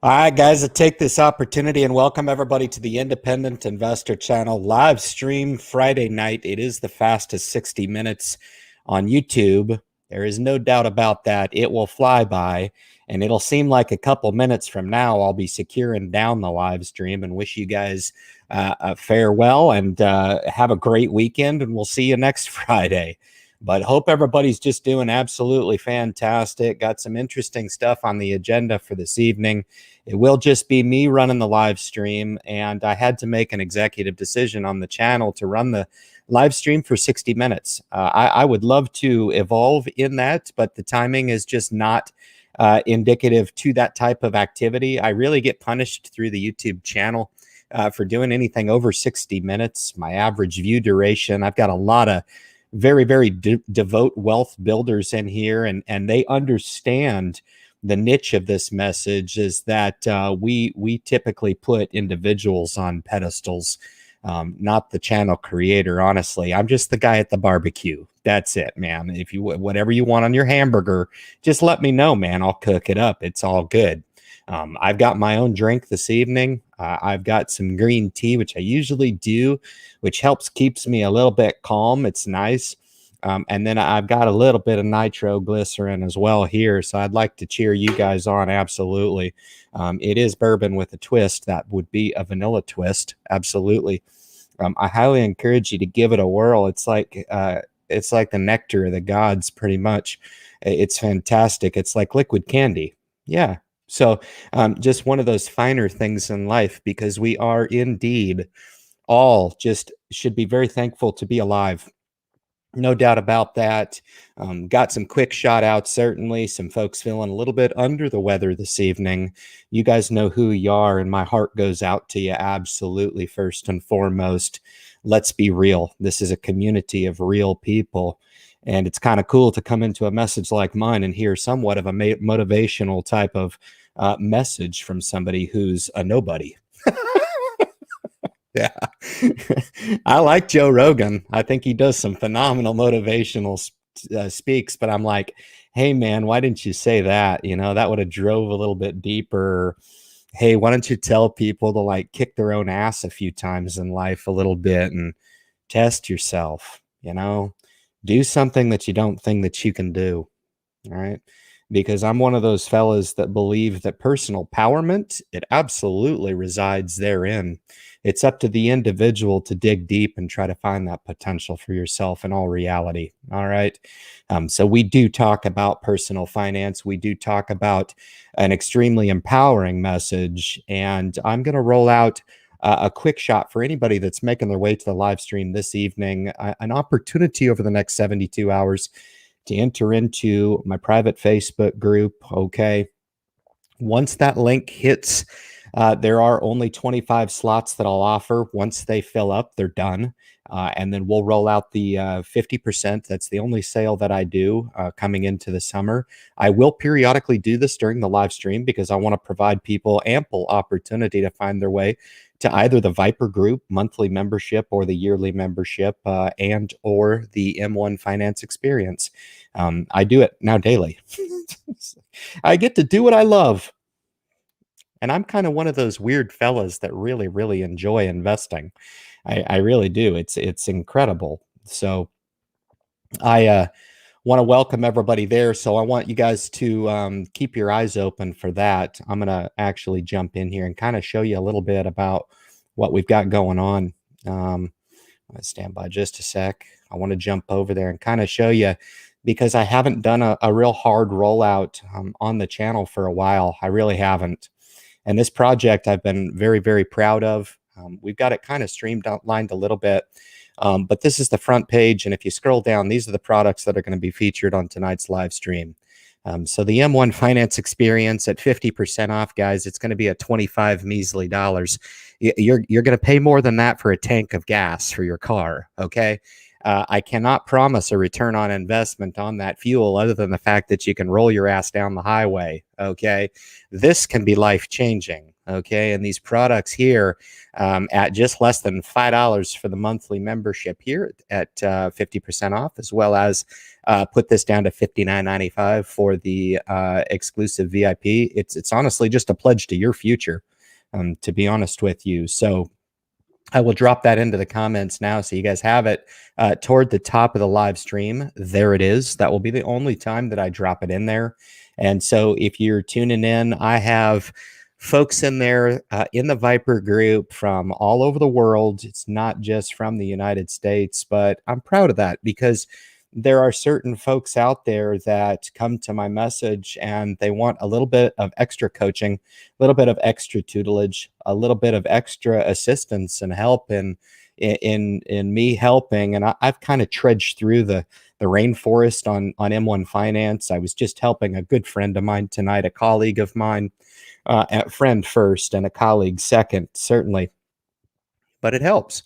All right, guys, I take this opportunity and welcome everybody to the Independent Investor Channel live stream Friday night. It is the fastest 60 minutes on YouTube. There is no doubt about that. It will fly by, and it'll seem like a couple minutes from now I'll be securing down the live stream and wish you guys a farewell and have a great weekend, and we'll see you next Friday. But hope everybody's just doing absolutely fantastic. Got some interesting stuff on the agenda for this evening. It will just be me running the live stream, and I had to make an executive decision on the channel to run the live stream for 60 minutes. I would love to evolve in that, but the timing is just not indicative to that type of activity. I really get punished through the YouTube channel for doing anything over 60 minutes. My average view duration, I've got a lot of very devout wealth builders in here, and they understand the niche of this message is that we typically put individuals on pedestals, not the channel creator. Honestly, I'm just the guy at the barbecue. That's it, man. If you whatever you want on your hamburger, just let me know, man. I'll cook it up. It's all good. I've got my own drink this evening. I've got some green tea, which I usually do, which keeps me a little bit calm. It's nice. And then I've got a little bit of nitroglycerin as well here. So I'd like to cheer you guys on. Absolutely. It is bourbon with a twist. That would be a vanilla twist. Absolutely. I highly encourage you to give it a whirl. It's like the nectar of the gods, pretty much. It's fantastic. It's like liquid candy. Yeah. So just one of those finer things in life, because we are indeed all just should be very thankful to be alive. No doubt about that. Got some quick shout outs, certainly. Some folks feeling a little bit under the weather this evening. You guys know who you are, and my heart goes out to you absolutely first and foremost. Let's be real. This is a community of real people. And it's kind of cool to come into a message like mine and hear somewhat of a motivational type of message from somebody who's a nobody. Yeah. I like Joe Rogan. I think he does some phenomenal motivational speaks, but I'm like, hey, man, why didn't you say that? You know, that would have drove a little bit deeper. Hey, why don't you tell people to like kick their own ass a few times in life a little bit and test yourself, you know? Do something that you don't think that you can do, all right? Because I'm one of those fellas that believe that personal empowerment, it absolutely resides therein. It's up to the individual to dig deep and try to find that potential for yourself in all reality, all right? So we do talk about personal finance. We do talk about an extremely empowering message, and I'm going to roll out a quick shot for anybody that's making their way to the live stream this evening, an opportunity over the next 72 hours to enter into my private Facebook group. Okay. Once that link hits, there are only 25 slots that I'll offer. Once they fill up, they're done. And then we'll roll out the 50%. That's the only sale that I do coming into the summer. I will periodically do this during the live stream because I want to provide people ample opportunity to find their way to either the Viper Group monthly membership or the yearly membership and or the M1 Finance Experience. I do it now daily. I get to do what I love. And I'm kind of one of those weird fellas that really enjoy investing. I really do. It's incredible. So I want to welcome everybody there. So I want you guys to keep your eyes open for that. I'm going to actually jump in here and kind of show you a little bit about what we've got going on. I'm going to stand by just a sec. I want to jump over there and kind of show you, because I haven't done a real hard rollout on the channel for a while. I really haven't. And this project I've been very proud of. We've got it kind of streamlined a little bit. But this is the front page, and if you scroll down, these are the products that are going to be featured on tonight's live stream. So the M1 Finance Experience at 50% off, guys. It's going to be at $25 measly. You're going to pay more than that for a tank of gas for your car, okay? I cannot promise a return on investment on that fuel other than the fact that you can roll your ass down the highway, okay? This can be life-changing. Okay, and these products here at just less than $5 for the monthly membership here at 50% off, as well as put this down to $59.95 for the exclusive VIP. It's honestly just a pledge to your future, to be honest with you. So I will drop that into the comments now so you guys have it toward the top of the live stream. There it is. That will be the only time that I drop it in there. And so if you're tuning in, I have folks in there in the Viper group from all over the world. It's not just from the United States, but I'm proud of that because there are certain folks out there that come to my message and they want a little bit of extra coaching, a little bit of extra tutelage, a little bit of extra assistance and help in me helping. And I've kind of trudged through the rainforest on M1 Finance. I was just helping a good friend of mine tonight, a colleague of mine, a friend first and a colleague second, certainly. But it helps.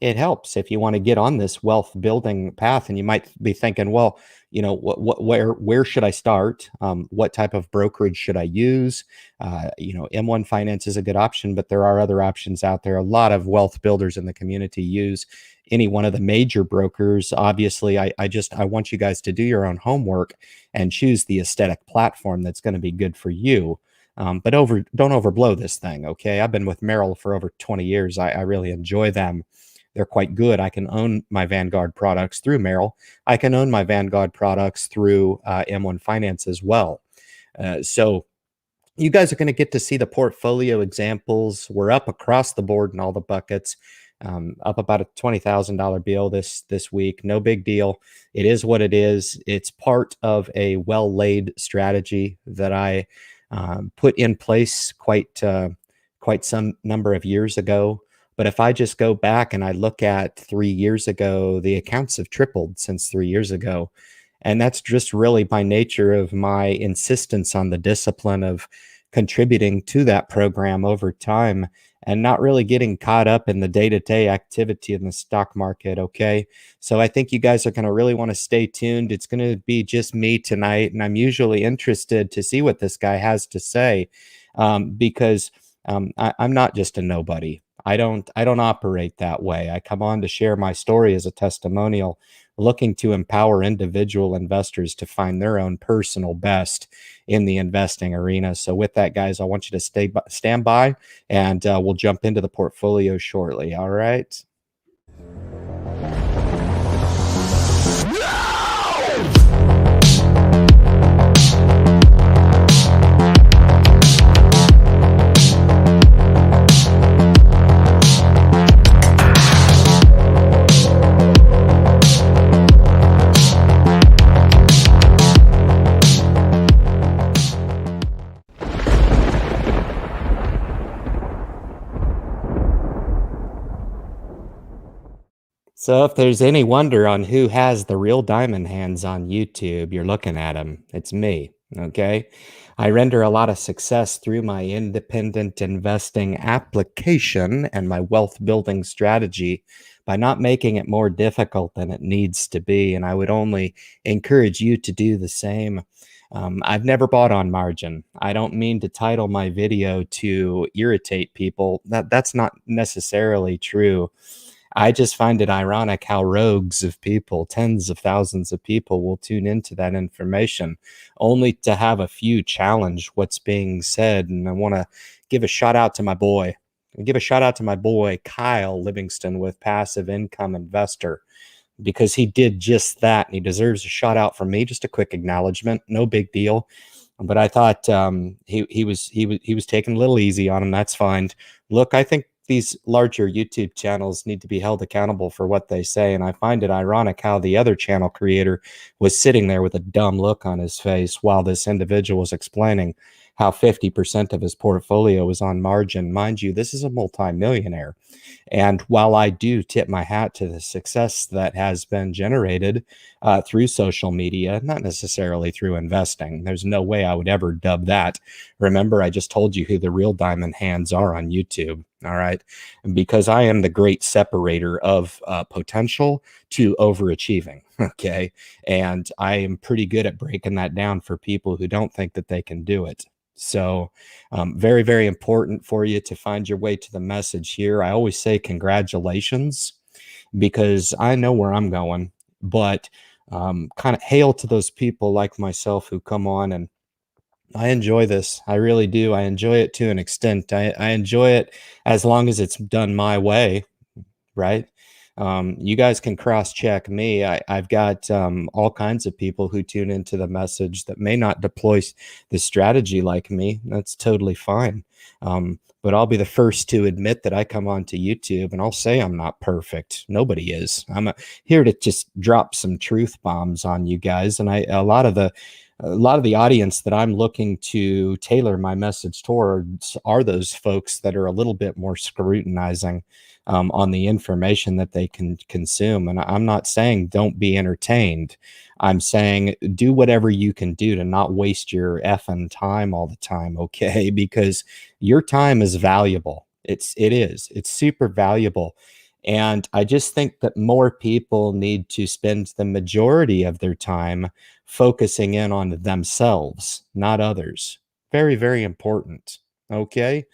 It helps if you want to get on this wealth building path, and you might be thinking, well, where should I start? What type of brokerage should I use? M1 Finance is a good option, but there are other options out there. A lot of wealth builders in the community use any one of the major brokers. Obviously, I want you guys to do your own homework and choose the aesthetic platform that's going to be good for you. But don't overblow this thing, okay? I've been with Merrill for over 20 years. I really enjoy them. They're quite good. I can own my Vanguard products through Merrill. I can own my Vanguard products through M1 Finance as well. So you guys are going to get to see the portfolio examples. We're up across the board in all the buckets, up about a $20,000 bill this week. No big deal. It is what it is. It's part of a well-laid strategy that I put in place quite some number of years ago. But if I just go back and I look at 3 years ago, the accounts have tripled since 3 years ago. And that's just really by nature of my insistence on the discipline of contributing to that program over time and not really getting caught up in the day-to-day activity in the stock market, okay? So I think you guys are going to really want to stay tuned. It's going to be just me tonight, and I'm usually interested to see what this guy has to say because I'm not just a nobody. I don't operate that way. I come on to share my story as a testimonial, looking to empower individual investors to find their own personal best in the investing arena. So with that, guys, I want you to stand by, and we'll jump into the portfolio shortly. All right. So if there's any wonder on who has the real diamond hands on YouTube, you're looking at him. It's me, okay? I render a lot of success through my independent investing application and my wealth building strategy by not making it more difficult than it needs to be. And I would only encourage you to do the same. I've never bought on margin. I don't mean to title my video to irritate people. That's not necessarily true. I just find it ironic how rogues of people, tens of thousands of people, will tune into that information only to have a few challenge what's being said. And I want to give a shout out to my boy. Kyle Livingston with Passive Income Investor, because he did just that, and he deserves a shout out from me. Just a quick acknowledgement, no big deal. But I thought he was taking a little easy on him. That's fine. Look, I think these larger YouTube channels need to be held accountable for what they say. And I find it ironic how the other channel creator was sitting there with a dumb look on his face while this individual was explaining how 50% of his portfolio is on margin. Mind you, this is a multimillionaire. And while I do tip my hat to the success that has been generated through social media, not necessarily through investing, there's no way I would ever dub that. Remember, I just told you who the real diamond hands are on YouTube. All right. Because I am the great separator of potential to overachieving. Okay. And I am pretty good at breaking that down for people who don't think that they can do it. So, very, very important for you to find your way to the message here. I always say congratulations because I know where I'm going, but kind of hail to those people like myself who come on, and I enjoy this. I really do. I enjoy it to an extent. I enjoy it as long as it's done my way, right? You guys can cross check me. I've got all kinds of people who tune into the message that may not deploy the strategy like me. That's totally fine. But I'll be the first to admit that I come onto YouTube and I'll say I'm not perfect. Nobody is. Here to just drop some truth bombs on you guys. And a lot of the audience that I'm looking to tailor my message towards are those folks that are a little bit more scrutinizing on the information that they can consume. And I'm not saying don't be entertained. I'm saying do whatever you can do to not waste your effing time all the time, okay? Because your time is valuable. It's super valuable. And I just think that more people need to spend the majority of their time focusing in on themselves, not others. Very, very important. Okay.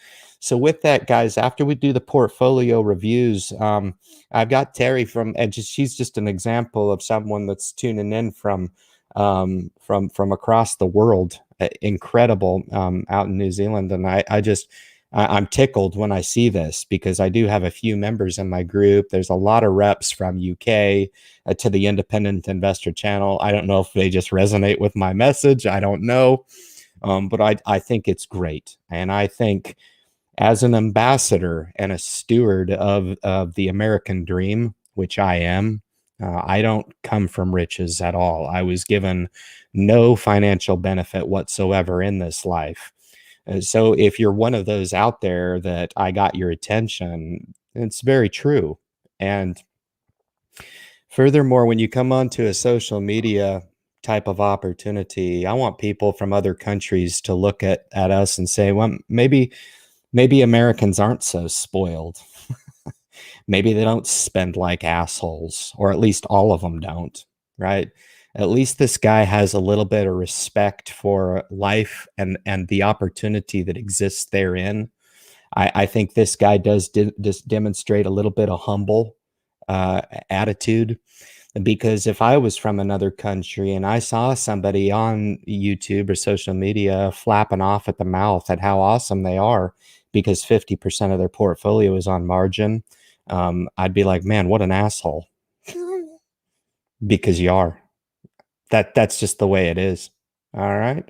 So with that, guys, after we do the portfolio reviews, I've got Terry and she's just an example of someone that's tuning in from across the world. Incredible out in New Zealand, and I'm tickled when I see this because I do have a few members in my group. There's a lot of reps from UK to the Independent Investor channel. I don't know if they just resonate with my message. I don't know. But I think it's great. And I think as an ambassador and a steward of the American dream, which I am, I don't come from riches at all. I was given no financial benefit whatsoever in this life. So if you're one of those out there that I got your attention, it's very true. And furthermore, when you come onto a social media type of opportunity, I want people from other countries to look at us and say, well, maybe Americans aren't so spoiled. Maybe they don't spend like assholes, or at least all of them don't, right? At least this guy has a little bit of respect for life and the opportunity that exists therein. I think this guy does just demonstrate a little bit of humble attitude, because if I was from another country and I saw somebody on YouTube or social media flapping off at the mouth at how awesome they are because 50% of their portfolio is on margin, I'd be like, man, what an asshole. Because you are. That's just the way it is. All right.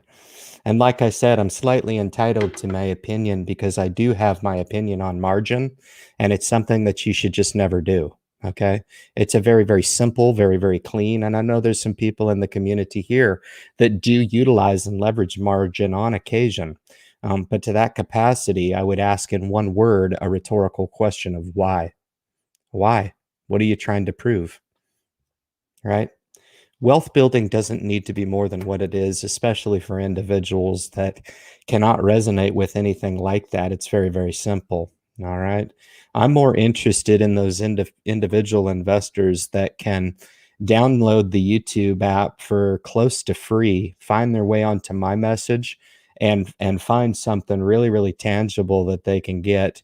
And like I said, I'm slightly entitled to my opinion because I do have my opinion on margin, and it's something that you should just never do. Okay. It's a very, very simple, very, very clean. And I know there's some people in the community here that do utilize and leverage margin on occasion. But to that capacity, I would ask in one word a rhetorical question of why? Why? What are you trying to prove? Right? Wealth building doesn't need to be more than what it is, especially for individuals that cannot resonate with anything like that. It's very, very simple. All right. I'm more interested in those individual investors that can download the YouTube app for close to free, find their way onto my message, and find something really, really tangible that they can get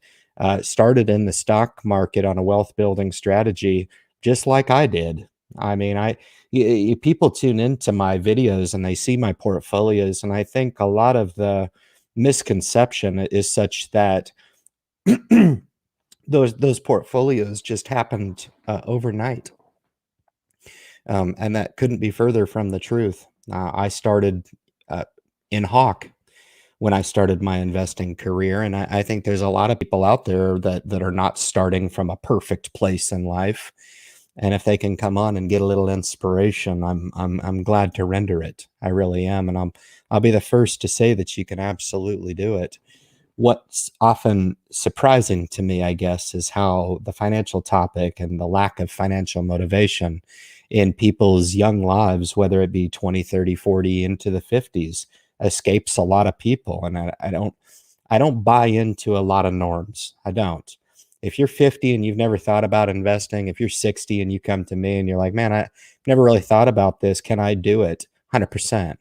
started in the stock market on a wealth building strategy, just like I did. I mean, people tune into my videos and they see my portfolios, and I think a lot of the misconception is such that those portfolios just happened overnight, and that couldn't be further from the truth. I started in hawk when I started my investing career, and I think there's a lot of people out there that are not starting from a perfect place in life. And if they can come on and get a little inspiration, I'm glad to render it. I really am, and I'll be the first to say that you can absolutely do it. What's often surprising to me, I guess, is how the financial topic and the lack of financial motivation in people's young lives, whether it be 20, 30, 40 into the 50s, escapes a lot of people. And I don't buy into a lot of norms. I don't. If you're 50 and you've never thought about investing, if you're 60 and you come to me and you're like, man, I never really thought about this, can I do it? 100%.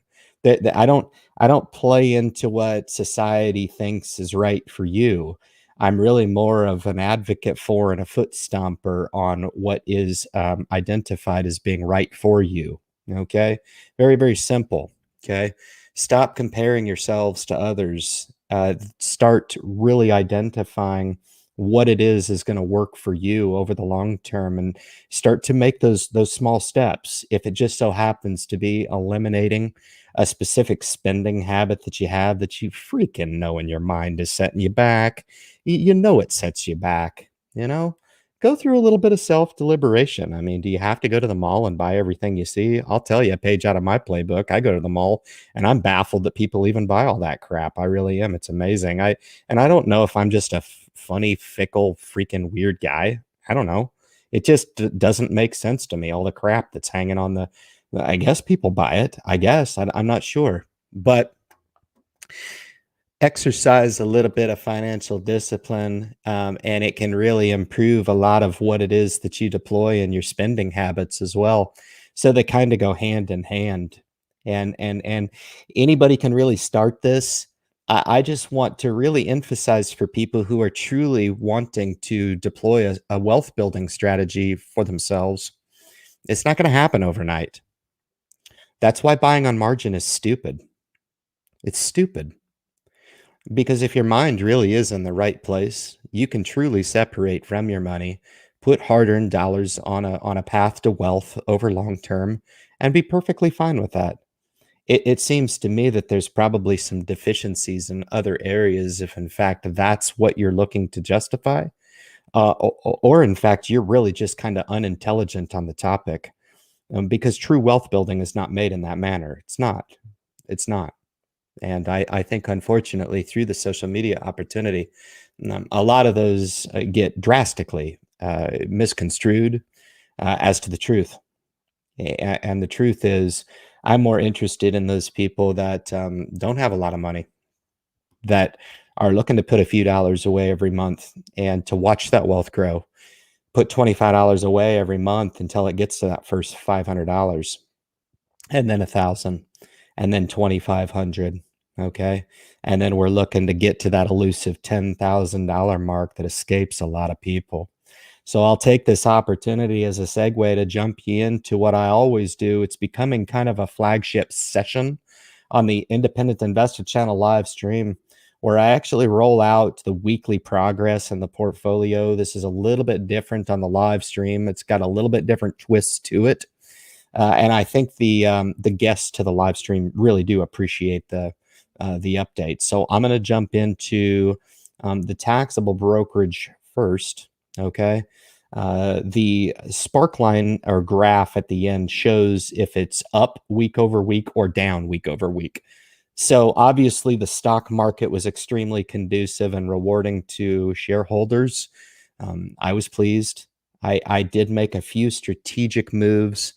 I don't play into what society thinks is right for you. I'm really more of an advocate for and a foot stomper on what is identified as being right for you. Okay, very very simple. Okay, stop comparing yourselves to others. Start really identifying what it is going to work for you over the long term, and start to make those small steps. If it just so happens to be eliminating a specific spending habit that you have that you freaking know in your mind is setting you back, you know it sets you back, you know? Go through a little bit of self deliberation. I mean, do you have to go to the mall and buy everything you see? I'll tell you a page out of my playbook. I go to the mall and I'm baffled that people even buy all that crap. I really am. It's amazing. I don't know if I'm just a funny, fickle, freaking weird guy. I don't know. It just doesn't make sense to me. All the crap that's hanging on the, I guess people buy it. I guess I'm not sure, but exercise a little bit of financial discipline, and it can really improve a lot of what it is that you deploy in your spending habits as well. So they kind of go hand in hand, and anybody can really start this. I just want to really emphasize for people who are truly wanting to deploy a wealth building strategy for themselves. It's not going to happen overnight. That's why buying on margin is stupid. It's stupid. Because if your mind really is in the right place, you can truly separate from your money, put hard-earned dollars on a path to wealth over long term, and be perfectly fine with that. It seems to me that there's probably some deficiencies in other areas if in fact that's what you're looking to justify, or in fact you're really just kind of unintelligent on the topic, because true wealth building is not made in that manner. It's not. It's not. And I think, unfortunately, through the social media opportunity, a lot of those get drastically misconstrued as to the truth. And the truth is, I'm more interested in those people that don't have a lot of money, that are looking to put a few dollars away every month and to watch that wealth grow. Put $25 away every month until it gets to that first $500, and then 1,000, and then 2,500. Okay. And then we're looking to get to that elusive $10,000 mark that escapes a lot of people. So I'll take this opportunity as a segue to jump you into what I always do. It's becoming kind of a flagship session on the Independent Investor Channel live stream, where I actually roll out the weekly progress in the portfolio. This is a little bit different on the live stream. It's got a little bit different twist to it. And I think the guests to the live stream really do appreciate the update. So I'm going to jump into the taxable brokerage first. Okay. The spark line or graph at the end shows if it's up week over week or down week over week. So obviously the stock market was extremely conducive and rewarding to shareholders. I was pleased. I did make a few strategic moves.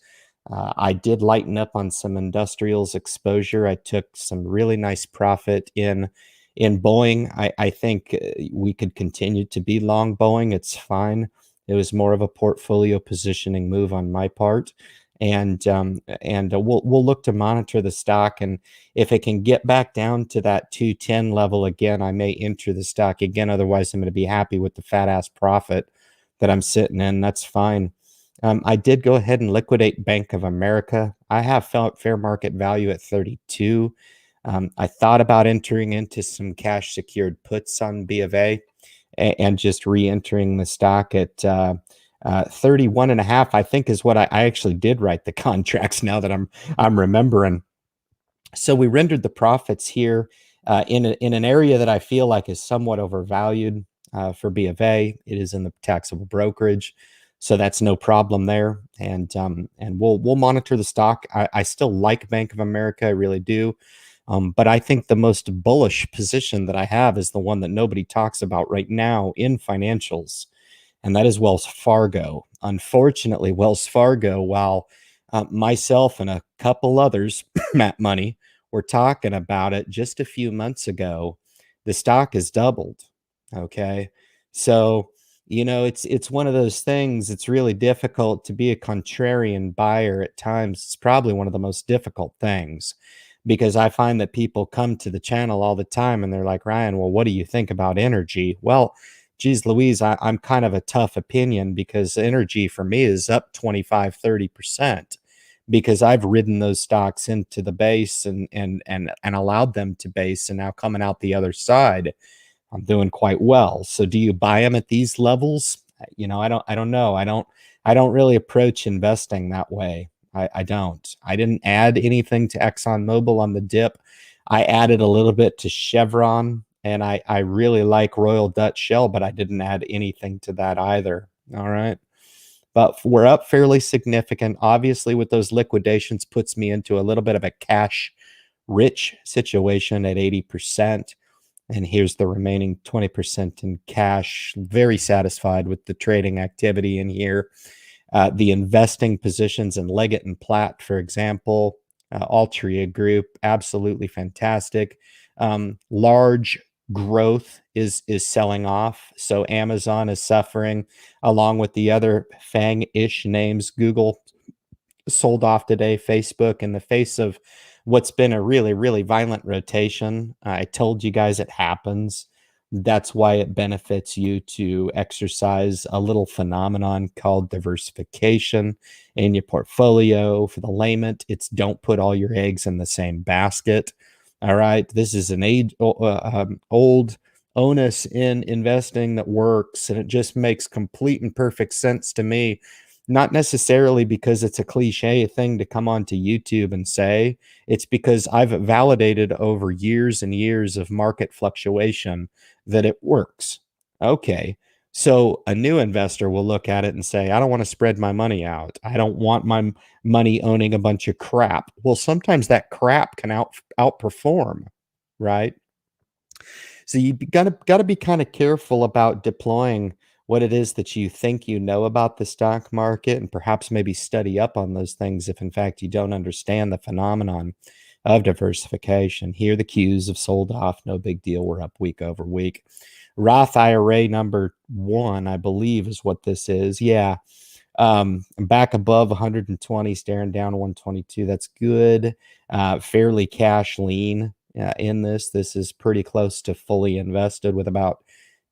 I did lighten up on some industrials exposure. I took some really nice profit in Boeing. I think we could continue to be long Boeing. It's fine. It was more of a portfolio positioning move on my part, and we'll look to monitor the stock, and if it can get back down to that 210 level again, I may enter the stock again. Otherwise, I'm going to be happy with the fat ass profit that I'm sitting in. That's fine. I did go ahead and liquidate Bank of America. I have fair market value at 32. I thought about entering into some cash secured puts on B of A, and just re-entering the stock at 31 and a half, I think is what I actually did write the contracts now that I'm remembering. So we rendered the profits here in an area that I feel like is somewhat overvalued for B of A. It is in the taxable brokerage, so that's no problem there. And we'll monitor the stock. I still like Bank of America, I really do. But I think the most bullish position that I have is the one that nobody talks about right now in financials, and that is Wells Fargo. Unfortunately, Wells Fargo, while myself and a couple others, Matt Money, were talking about it just a few months ago, the stock has doubled. Okay. So, it's one of those things. It's really difficult to be a contrarian buyer at times. It's probably one of the most difficult things. because I find that people come to the channel all the time and they're like, Ryan, well, what do you think about energy? Well, geez Louise, I'm kind of a tough opinion because energy for me is up 25, 30% because I've ridden those stocks into the base and allowed them to base, and now coming out the other side, I'm doing quite well. So do you buy them at these levels? I don't know. I don't really approach investing that way. I don't. I didn't add anything to ExxonMobil on the dip. I added a little bit to Chevron, and I really like Royal Dutch Shell, but I didn't add anything to that either. All right. But we're up fairly significant. Obviously, with those liquidations, puts me into a little bit of a cash rich situation at 80%. And here's the remaining 20% in cash. Very satisfied with the trading activity in here. The investing positions in Leggett and Platt, for example, Altria Group, absolutely fantastic. Large growth is selling off, so Amazon is suffering, along with the other Fang-ish names. Google sold off today. Facebook, in the face of what's been a really, really violent rotation. I told you guys it happens. That's why it benefits you to exercise a little phenomenon called diversification in your portfolio. For the layman, it's don't put all your eggs in the same basket. All right. This is an old onus in investing that works, and it just makes complete and perfect sense to me. Not necessarily because it's a cliche thing to come onto YouTube and say, it's because I've validated over years and years of market fluctuation that it works. Okay. So a new investor will look at it and say, I don't want to spread my money out. I don't want my money owning a bunch of crap. Well, sometimes that crap can outperform, right? So you gotta be kind of careful about deploying what it is that you think you know about the stock market, and perhaps maybe study up on those things if in fact you don't understand the phenomenon of diversification. Here the Qs have sold off, no big deal. We're up week over week. Roth IRA number one, I believe, is what this is. Yeah. Back above 120, staring down 122. That's good. Fairly cash lean in this. This is pretty close to fully invested with about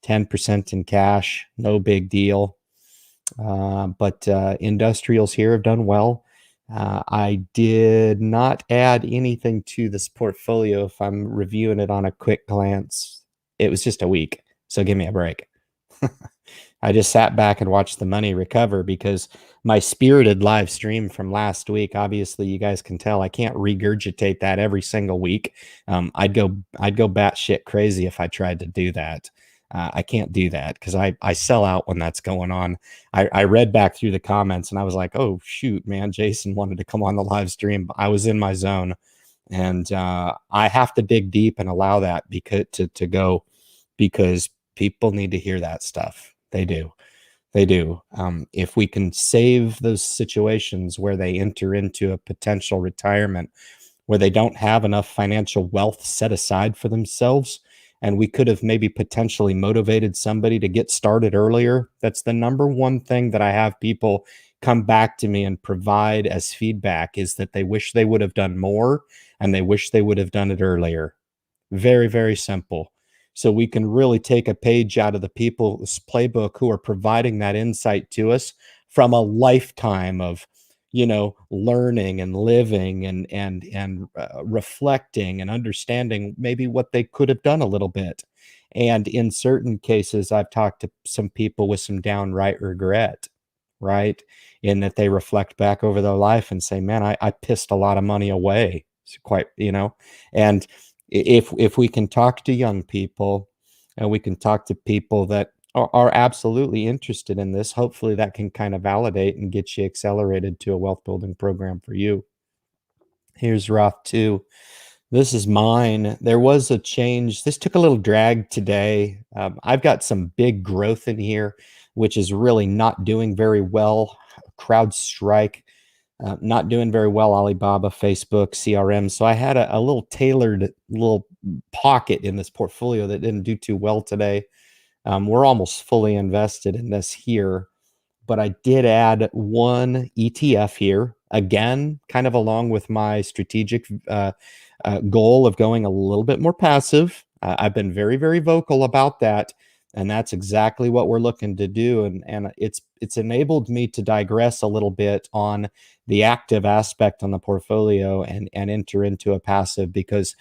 10% in cash. No big deal. But industrials here have done well. I did not add anything to this portfolio if I'm reviewing it on a quick glance. It was just a week, so give me a break. I just sat back and watched the money recover because my spirited live stream from last week, obviously you guys can tell I can't regurgitate that every single week. I'd go batshit crazy if I tried to do that. I can't do that because I sell out when that's going on. I read back through the comments and I was like, oh shoot, man, Jason wanted to come on the live stream. I was in my zone, and I have to dig deep and allow that because to go, because people need to hear that stuff. They do. They do. If we can save those situations where they enter into a potential retirement where they don't have enough financial wealth set aside for themselves, and we could have maybe potentially motivated somebody to get started earlier. That's the number one thing that I have people come back to me and provide as feedback, is that they wish they would have done more and they wish they would have done it earlier. Very, very simple. So we can really take a page out of the people's playbook who are providing that insight to us from a lifetime of, learning and living and reflecting and understanding maybe what they could have done a little bit. And in certain cases, I've talked to some people with some downright regret, right? In that they reflect back over their life and say, man, I pissed a lot of money away. It's quite, and if we can talk to young people and we can talk to people that are absolutely interested in this, hopefully that can kind of validate and get you accelerated to a wealth building program for you. Here's Roth 2. This is mine. There was a change. This took a little drag today. I've got some big growth in here, which is really not doing very well. CrowdStrike, not doing very well. Alibaba, Facebook, CRM. So I had a little tailored little pocket in this portfolio that didn't do too well today. We're almost fully invested in this here, but I did add one ETF here, again, kind of along with my strategic goal of going a little bit more passive. I've been very, very vocal about that, and that's exactly what we're looking to do. And it's enabled me to digress a little bit on the active aspect on the portfolio and enter into a passive because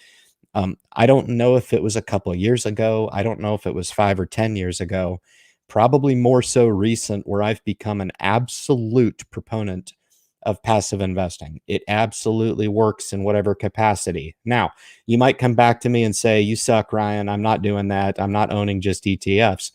I don't know if it was a couple of years ago. I don't know if it was 5 or 10 years ago. Probably more so recent, where I've become an absolute proponent of passive investing. It absolutely works in whatever capacity. Now, you might come back to me and say, "You suck, Ryan. I'm not doing that. I'm not owning just ETFs."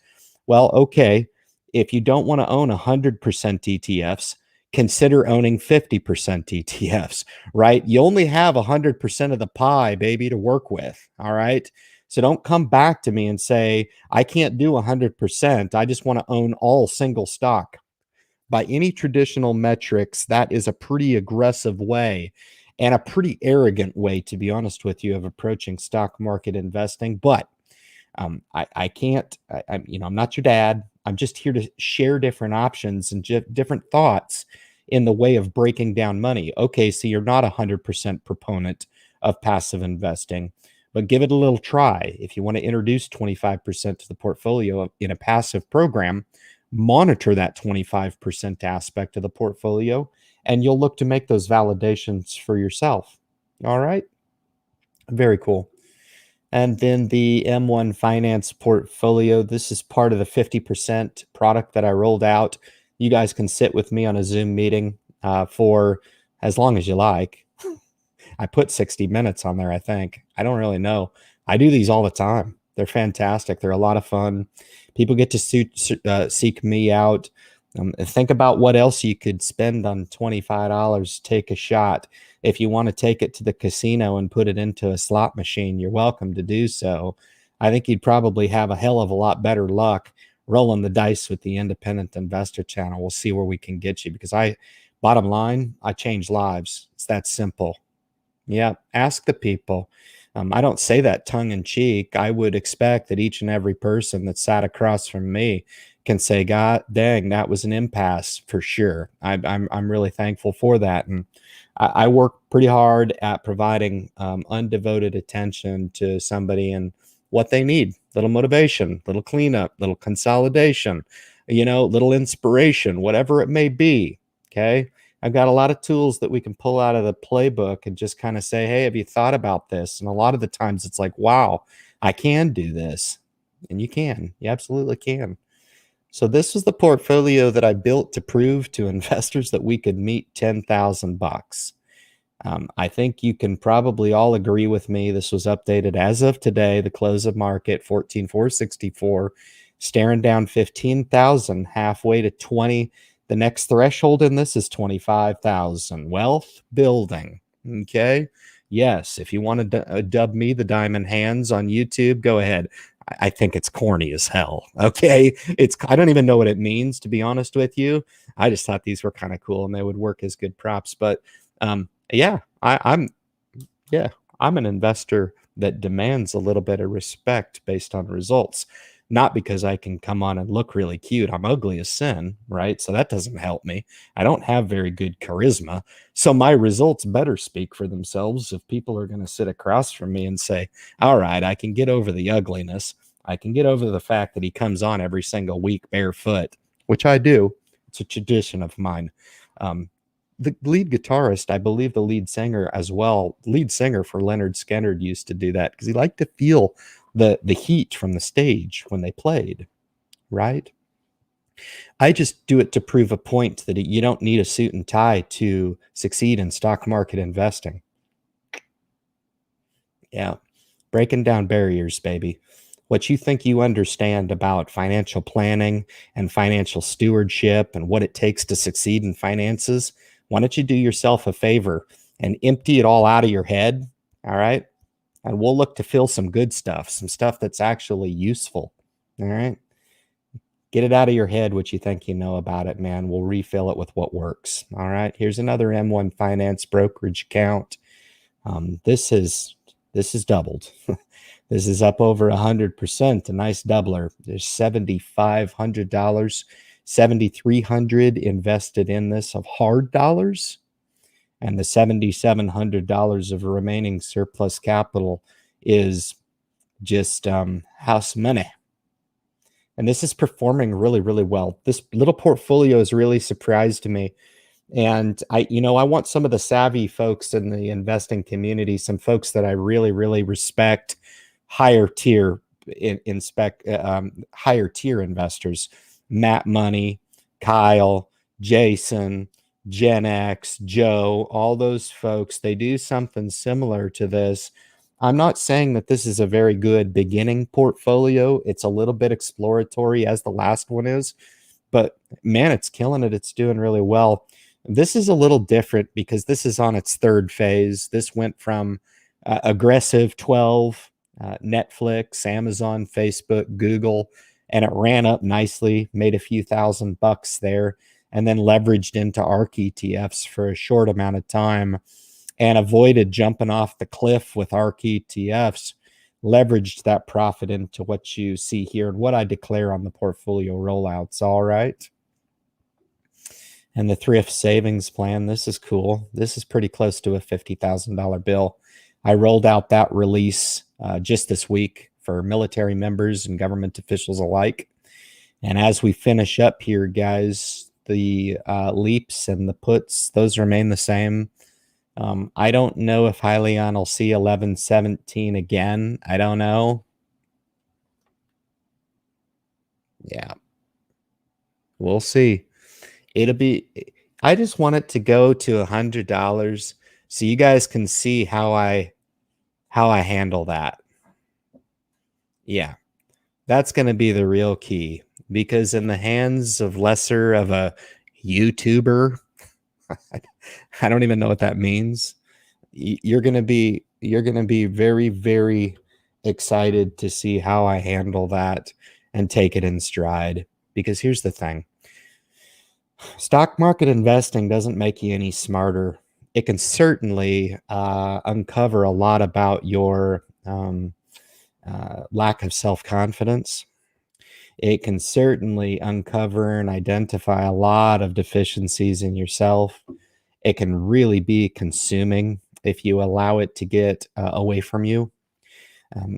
Well, okay. If you don't want to own 100% ETFs, consider owning 50% ETFs, right? You only have 100% of the pie, baby, to work with. All right. So don't come back to me and say, "I can't do 100%. I just want to own all single stock." By any traditional metrics, that is a pretty aggressive way and a pretty arrogant way, to be honest with you, of approaching stock market investing. But I can't, I'm not your dad. I'm just here to share different options and different thoughts in the way of breaking down money. Okay, so you're not 100% proponent of passive investing, but give it a little try. If you want to introduce 25% to the portfolio in a passive program, monitor that 25% aspect of the portfolio, and you'll look to make those validations for yourself. All right, very cool. And then the M1 Finance portfolio. This is part of the 50% product that I rolled out. You guys can sit with me on a Zoom meeting for as long as you like. I put 60 minutes on there, I think. I don't really know. I do these all the time. They're fantastic. They're a lot of fun. People get to seek me out. Think about what else you could spend on $25. Take a shot. If you want to take it to the casino and put it into a slot machine, you're welcome to do so. I think you'd probably have a hell of a lot better luck rolling the dice with the Independent Investor channel. We'll see where we can get you because bottom line, I change lives. It's that simple. Yeah, ask the people. I don't say that tongue in cheek. I would expect that each and every person that sat across from me can say, "God dang, that was an impasse for sure." I'm really thankful for that, and I work pretty hard at providing undevoted attention to somebody and what they need. Little motivation, little cleanup, little consolidation, little inspiration, whatever it may be. Okay. I've got a lot of tools that we can pull out of the playbook and just kind of say, "Hey, have you thought about this?" And a lot of the times it's like, "Wow, I can do this." And you can. You absolutely can. So this was the portfolio that I built to prove to investors that we could meet 10,000 bucks. I think you can probably all agree with me. This was updated as of today, the close of market, 14,464, staring down 15,000, halfway to 20. The next threshold in this is 25,000. Wealth building. Okay. Yes. If you want to dub me the Diamond Hands on YouTube, go ahead. I think it's corny as hell. Okay. I don't even know what it means, to be honest with you. I just thought these were kind of cool and they would work as good props. But yeah, I'm an investor that demands a little bit of respect based on results, not because I can come on and look really cute. I'm ugly as sin, right? So that doesn't help me. I don't have very good charisma. So my results better speak for themselves if people are going to sit across from me and say, "All right, I can get over the ugliness. I can get over the fact that he comes on every single week barefoot," which I do. It's a tradition of mine. The lead guitarist, I believe the lead singer as well, lead singer for Leonard Skinner, used to do that because he liked to feel the heat from the stage when they played, right? I just do it to prove a point that you don't need a suit and tie to succeed in stock market investing. Yeah, breaking down barriers, baby. What you think you understand about financial planning and financial stewardship and what it takes to succeed in finances, why don't you do yourself a favor and empty it all out of your head? All right. And we'll look to fill some good stuff, some stuff that's actually useful. All right. Get it out of your head what you think you know about it, man. We'll refill it with what works. All right. Here's another M1 Finance brokerage account. This is doubled. This is up over 100%. A nice doubler. There's $7,500, $7,300 invested in this of hard dollars. and the $7,700 of remaining surplus capital is just house money. And this is performing really, really well. This little portfolio has really surprised me. And I want some of the savvy folks in the investing community, some folks that I really, really respect, higher tier higher tier investors, Matt Money, Kyle, Jason, Gen X, Joe, all those folks, they do something similar to this. I'm not saying that this is a very good beginning portfolio. It's a little bit exploratory, as the last one is, but man, it's killing it. It's doing really well. This is a little different because this is on its third phase. This went from aggressive 12, Netflix, Amazon, Facebook, Google, and it ran up nicely, made a few $1,000 there, and then leveraged into ARK ETFs for a short amount of time and avoided jumping off the cliff with ARK ETFs, leveraged that profit into what you see here and what I declare on the portfolio rollouts. All right. And the thrift savings plan, this is cool. This is pretty close to a $50,000 bill. I rolled out that release just this week for military members and government officials alike. And as we finish up here, guys, the leaps and the puts, those remain the same. I don't know if Hyliion will see 1117 again. I don't know. Yeah. We'll see. I just want it to go to $100 so you guys can see how I handle that. Yeah. That's going to be the real key, because in the hands of lesser of a YouTuber, I don't even know what that means. You're going to be very, very excited to see how I handle that and take it in stride. Because here's the thing. Stock market investing doesn't make you any smarter. It can certainly uncover a lot about your lack of self-confidence. It can certainly uncover and identify a lot of deficiencies in yourself. It can really be consuming if you allow it to get away from you.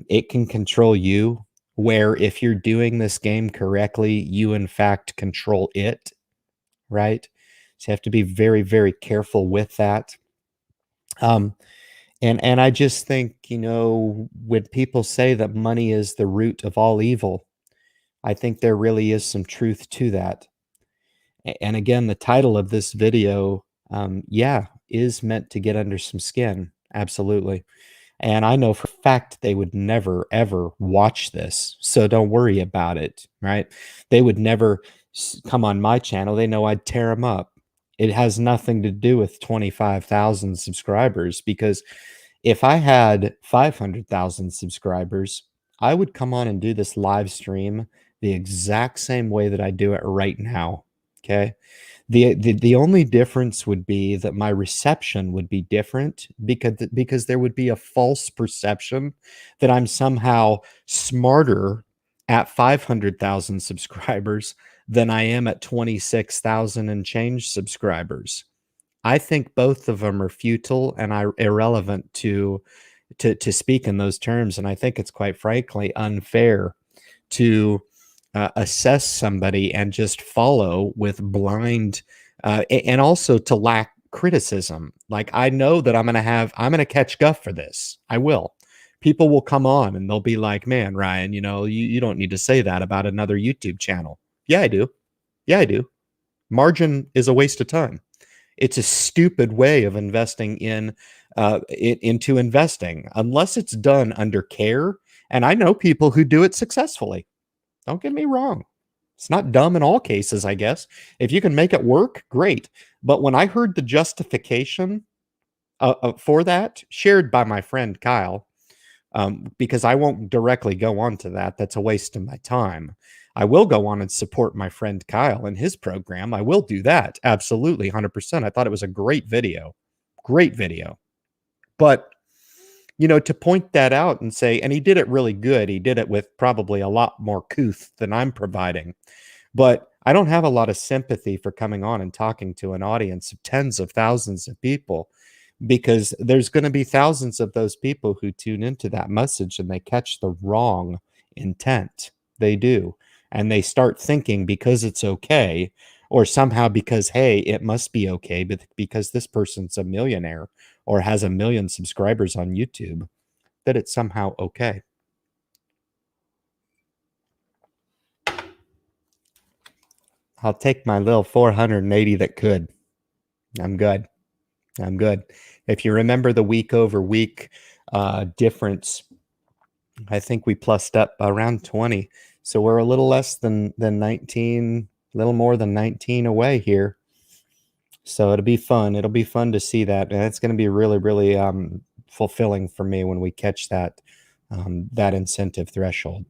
It can control you, where if you're doing this game correctly, you in fact control it. Right? So you have to be very, very careful with that. And I just think, when people say that money is the root of all evil, I think there really is some truth to that. And again, the title of this video, is meant to get under some skin. Absolutely. And I know for a fact they would never, ever watch this. So don't worry about it, right? They would never come on my channel. They know I'd tear them up. It has nothing to do with 25,000 subscribers, because if I had 500,000 subscribers, I would come on and do this live stream the exact same way that I do it right now. Okay. The only difference would be that my reception would be different, because there would be a false perception that I'm somehow smarter at 500,000 subscribers than I am at 26,000 and change subscribers. I think both of them are futile and irrelevant to speak in those terms, and I think it's quite frankly unfair to assess somebody and just follow with blind and also to lack criticism. Like, I know that I'm going to catch guff for this. I will. People will come on and they'll be like, man, Ryan, you don't need to say that about another YouTube channel. Yeah, I do. Yeah, I do. Margin is a waste of time. It's a stupid way of investing into investing, unless it's done under care. And I know people who do it successfully. Don't get me wrong. It's not dumb in all cases, I guess. If you can make it work, great. But when I heard the justification for that shared by my friend Kyle, because I won't directly go on to that. That's a waste of my time. I will go on and support my friend Kyle and his program. I will do that. Absolutely, 100%. I thought it was a great video. Great video. But to point that out and say, and he did it really good. He did it with probably a lot more couth than I'm providing. But I don't have a lot of sympathy for coming on and talking to an audience of tens of thousands of people, because there's going to be thousands of those people who tune into that message and they catch the wrong intent. They do. And they start thinking because it's okay, or somehow because, hey, it must be okay, but because this person's a millionaire or has a million subscribers on YouTube, that it's somehow okay. I'll take my little 480 that could. I'm good. I'm good. If you remember the week over week difference, I think we plussed up around 20. So we're a little less than 19, a little more than 19 away here. So it'll be fun. It'll be fun to see that. And it's going to be really, really fulfilling for me when we catch that incentive threshold.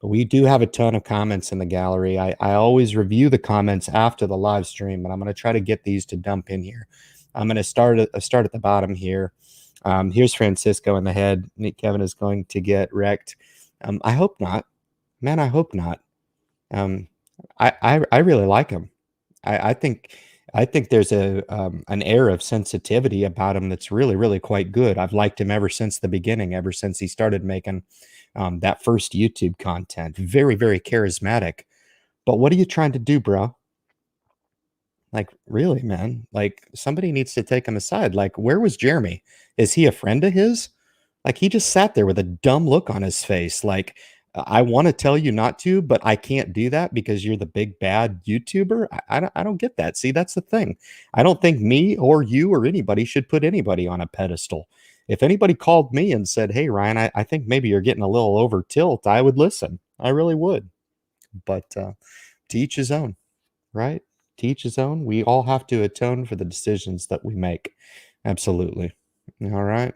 But we do have a ton of comments in the gallery. I always review the comments after the live stream, and I'm going to try to get these to dump in here. I'm going to start at the bottom here. Here's Francisco in the head. Nick Kevin is going to get wrecked. I hope not. Man, I hope not. I really like him. I think there's an air of sensitivity about him that's really, really quite good. I've liked him ever since the beginning, ever since he started making that first YouTube content. Very, very charismatic. But what are you trying to do, bro? Like, really, man? Like, somebody needs to take him aside. Like, where was Jeremy? Is he a friend of his? Like, he just sat there with a dumb look on his face. Like, I want to tell you not to, but I can't do that because you're the big bad YouTuber. I don't get that. See, that's the thing. I don't think me or you or anybody should put anybody on a pedestal. If anybody called me and said, hey, Ryan, I think maybe you're getting a little over tilt, I would listen. I really would. But to each his own, right? To each his own. We all have to atone for the decisions that we make. Absolutely. All right.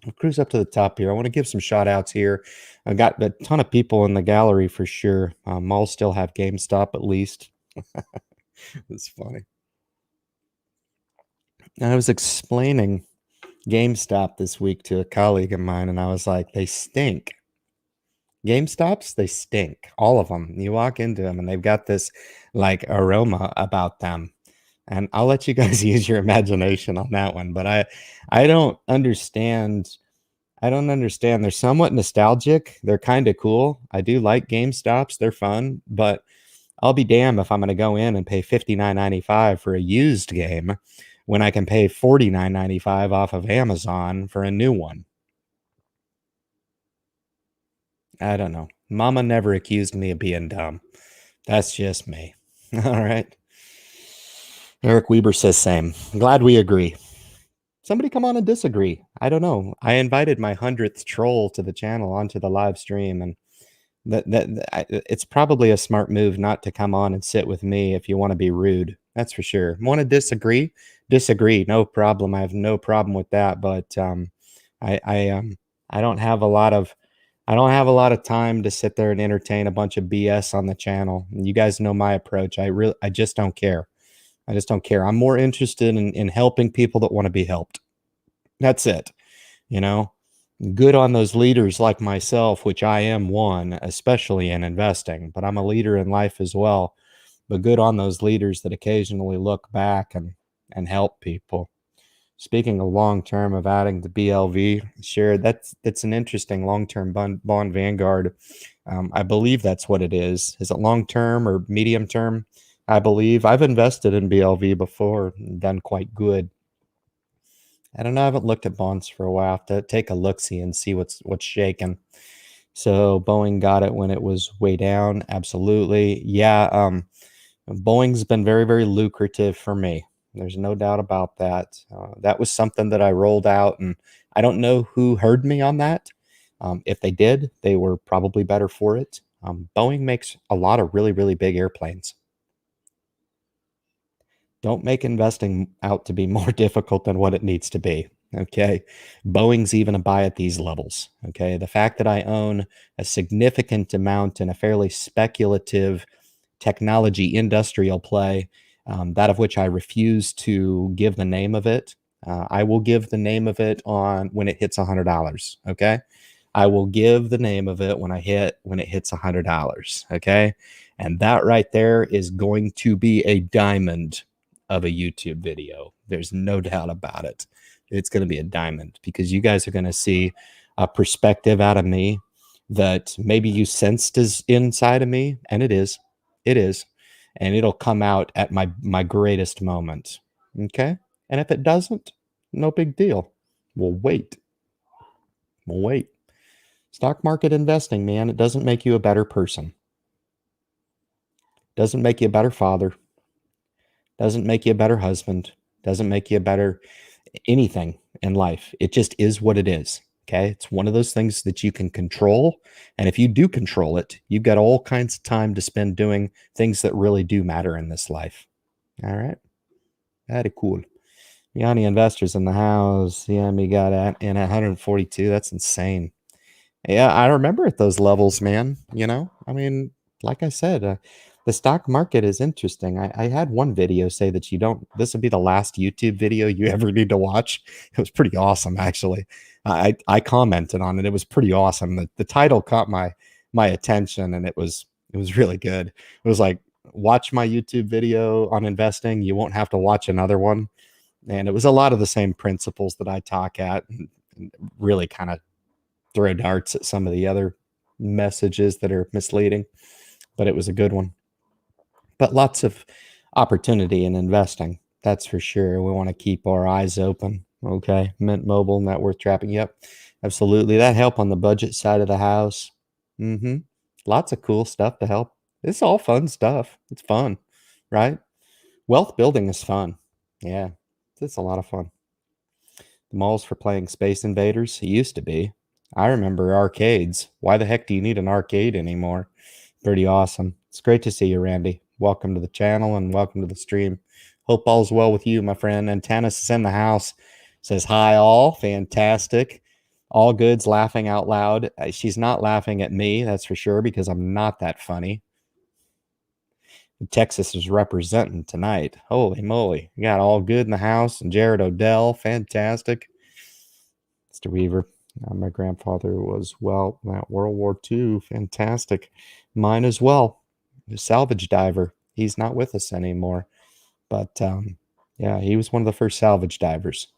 I'll cruise up to the top here. I want to give some shout outs here. I got a ton of people in the gallery for sure. Malls still have GameStop at least. That's funny. And I was explaining GameStop this week to a colleague of mine, and I was like, they stink. GameStops, they stink. All of them. You walk into them and they've got this like aroma about them. And I'll let you guys use your imagination on that one, but I don't understand. I don't understand. They're somewhat nostalgic. They're kind of cool. I do like GameStops. They're fun, but I'll be damned if I'm going to go in and pay $59.95 for a used game when I can pay $49.95 off of Amazon for a new one. I don't know. Mama never accused me of being dumb. That's just me. All right. Eric Weber says same. Glad we agree. Somebody come on and disagree. I don't know. I invited my 100th troll to the channel onto the live stream, and it's probably a smart move not to come on and sit with me if you want to be rude. That's for sure. Want to disagree? Disagree. No problem. I have no problem with that. But I don't have a lot of time to sit there and entertain a bunch of BS on the channel. You guys know my approach. I just don't care. I just don't care. I'm more interested in helping people that want to be helped. That's it. You know, good on those leaders like myself, which I am one, especially in investing, but I'm a leader in life as well. But good on those leaders that occasionally look back and help people. Speaking of long-term, of adding the BLV share, that's an interesting long-term bond Vanguard. I believe that's what it is. Is it long-term or medium-term? I believe I've invested in BLV before and done quite good. I don't know. I haven't looked at bonds for a while. I have to take a look-see and see what's shaking. So Boeing got it when it was way down. Absolutely. Yeah. Boeing's been very, very lucrative for me. There's no doubt about that. That was something that I rolled out, and I don't know who heard me on that. If they did, they were probably better for it. Boeing makes a lot of really, really big airplanes. Don't make investing out to be more difficult than what it needs to be. Okay. Boeing's even a buy at these levels. Okay. The fact that I own a significant amount in a fairly speculative technology industrial play, that of which I refuse to give the name of it. I will give the name of it on when it hits $100. Okay. I will give the name of it when it hits $100. Okay. And that right there is going to be a diamond of a YouTube video. There's no doubt about it. It's going to be a diamond because you guys are going to see a perspective out of me that maybe you sensed is inside of me, and it is. It is. And it'll come out at my greatest moment. Okay? And if it doesn't, no big deal. We'll wait. We'll wait. Stock market investing, man, it doesn't make you a better person. Doesn't make you a better father. Doesn't make you a better husband. Doesn't make you a better anything in life. It just is what it is. Okay. It's one of those things that you can control. And if you do control it, you've got all kinds of time to spend doing things that really do matter in this life. All right. Very cool. Yanni investors in the house. Yeah, we got at 142. That's insane. Yeah, I remember at those levels, man. I mean, like I said, the stock market is interesting. I had one video say that this would be the last YouTube video you ever need to watch. It was pretty awesome, actually. I commented on it. It was pretty awesome. The title caught my attention, and it was really good. It was like, watch my YouTube video on investing. You won't have to watch another one. And it was a lot of the same principles that I talk at, and really kind of throw darts at some of the other messages that are misleading, but it was a good one. But lots of opportunity in investing, that's for sure. We want to keep our eyes open. Okay, Mint Mobile, net worth trapping. Yep, absolutely. That help on the budget side of the house. Lots of cool stuff to help. It's all fun stuff. It's fun, right? Wealth building is fun. Yeah, it's a lot of fun. The malls for playing Space Invaders. It used to be. I remember arcades. Why the heck do you need an arcade anymore? Pretty awesome. It's great to see you, Randy. Welcome to the channel and welcome to the stream. Hope all's well with you, my friend. Antanas is in the house. Says hi all. Fantastic. All goods laughing out loud. She's not laughing at me, that's for sure, because I'm not that funny. Texas is representing tonight. Holy moly. You got all good in the house and Jared Odell. Fantastic. Mr. Weaver. My grandfather was, at World War II. Fantastic. Mine as well. A salvage diver. He's not with us anymore. But yeah, he was one of the first salvage divers.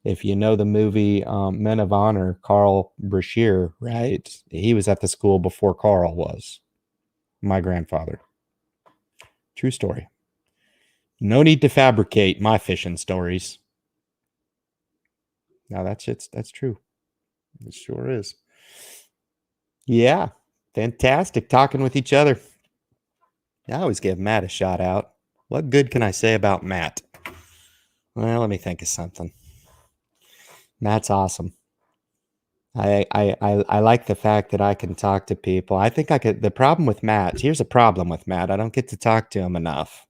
If you know the movie Men of Honor, Carl Brashear, right? He was at the school before Carl was. My grandfather. True story. No need to fabricate my fishing stories. Now that's true. It sure is. Yeah. Fantastic talking with each other. I always give Matt a shout out. What good can I say about Matt? Well, let me think of something. Matt's awesome. I like the fact that I can talk to people. I think I could. The problem with Matt, here's a problem with Matt. I don't get to talk to him enough.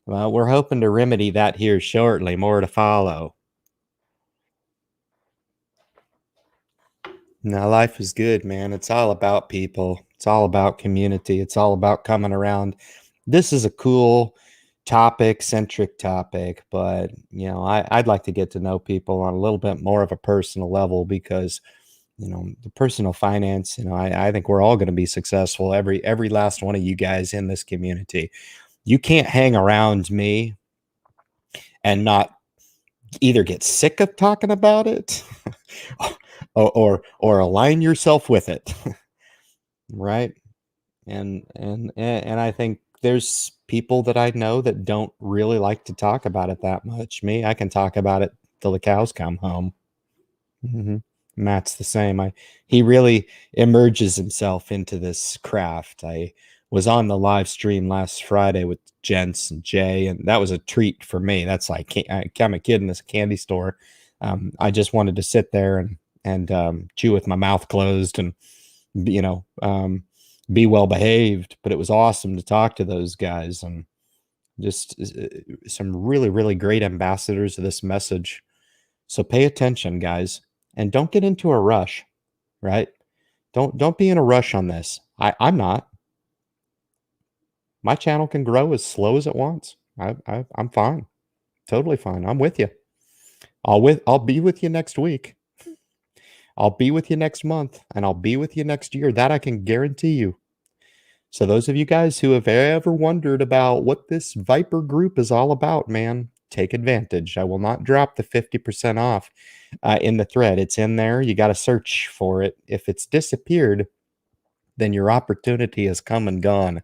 Well, we're hoping to remedy that here shortly. More to follow. Now, life is good, man. It's all about people. It's all about community. It's all about coming around. This is a cool topic, centric topic, but I'd like to get to know people on a little bit more of a personal level because the personal finance, I think we're all going to be successful. Every last one of you guys in this community. You can't hang around me and not either get sick of talking about it or align yourself with it. Right. And I think there's people that I know that don't really like to talk about it that much. Me, I can talk about it till the cows come home. Matt's the same. He really immerses himself into this craft. I was on the live stream last Friday with Gents and Jay, and that was a treat for me. That's like I'm a kid in this candy store. I just wanted to sit there and chew with my mouth closed and be well behaved. But it was awesome to talk to those guys and just some really, really great ambassadors of this message. So pay attention, guys. And don't get into a rush, right? Don't be in a rush on this. I'm not. My channel can grow as slow as it wants. I'm fine. Totally fine. I'm with you. I'll be with you next week. I'll be with you next month, and I'll be with you next year. That I can guarantee you. So those of you guys who have ever wondered about what this Viper group is all about, man, take advantage. I will not drop the 50% off in the thread. It's in there. You got to search for it. If it's disappeared, then your opportunity has come and gone.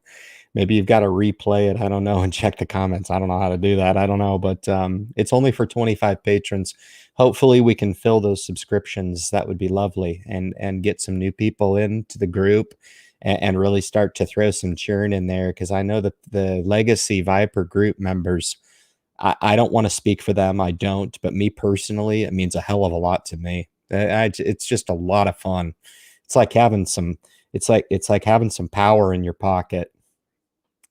Maybe you've got to replay it. I don't know, and check the comments. I don't know how to do that. I don't know, but it's only for 25 patrons. Hopefully, we can fill those subscriptions. That would be lovely, and get some new people into the group, and really start to throw some churn in there. Because I know that the Legacy Viper group members, I don't want to speak for them. I don't, but me personally, it means a hell of a lot to me. It's just a lot of fun. It's like having some. It's like having some power in your pocket.